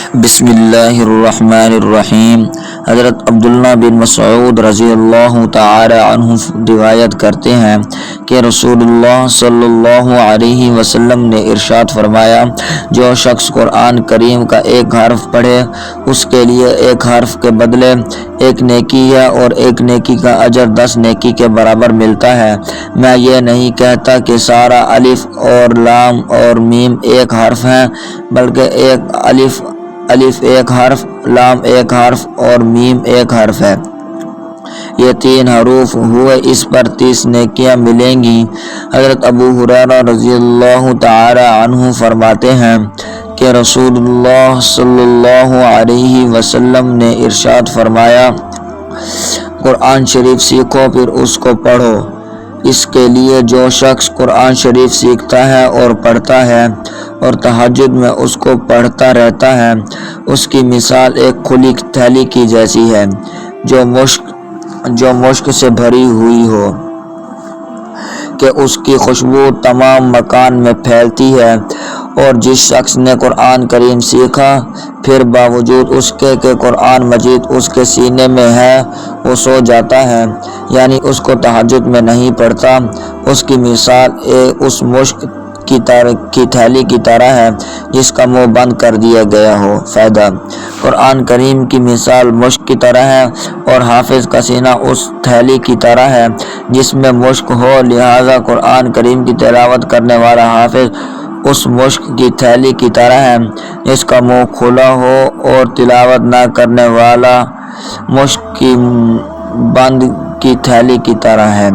بسم اللہ الرحمن الرحیم۔ حضرت عبداللہ بن مسعود رضی اللہ تعالی عنہ روایت کرتے ہیں کہ رسول اللہ صلی اللہ علیہ وسلم نے ارشاد فرمایا، جو شخص قرآن کریم کا ایک حرف پڑھے اس کے لیے ایک حرف کے بدلے ایک نیکی ہے اور ایک نیکی کا اجر 10 نیکی کے برابر ملتا ہے۔ میں یہ نہیں کہتا کہ سارا الف اور لام اور میم ایک حرف ہیں، بلکہ ایک الف ایک حرف، لام ایک حرف اور میم ایک حرف ہے۔ یہ 3 حروف ہوئے، اس پر 30 نیکیاں ملیں گی۔ حضرت ابو ہریرہ رضی اللہ تعالی عنہ فرماتے ہیں کہ رسول اللہ صلی اللہ علیہ وسلم نے ارشاد فرمایا، قرآن شریف سیکھو پھر اس کو پڑھو۔ اس کے لیے جو شخص قرآن شریف سیکھتا ہے اور پڑھتا ہے اور تہجد میں اس کو پڑھتا رہتا ہے، اس کی مثال ایک کھلی تھیلی کی جیسی ہے جو مشک سے بھری ہوئی ہو کہ اس کی خوشبو تمام مکان میں پھیلتی ہے۔ اور جس شخص نے قرآن کریم سیکھا پھر باوجود اس کے کہ قرآن مجید اس کے سینے میں ہے وہ سو جاتا ہے، یعنی اس کو تہجد میں نہیں پڑھتا، اس کی مثال اس مشک کی تھیلی کی طرح ہے جس کا منہ بند کر دیا گیا ہو۔ فائدہ: قرآن کریم کی مثال مشک کی طرح ہے اور حافظ کا سینہ اس تھیلی کی طرح ہے جس میں مشک ہو، لہذا قرآن کریم کی تلاوت کرنے والا حافظ اس مشک کی تھیلی کی طرح ہے جس کا منہ کھلا ہو، اور تلاوت نہ کرنے والا مشک کی بند کی تھیلی کی طرح ہے۔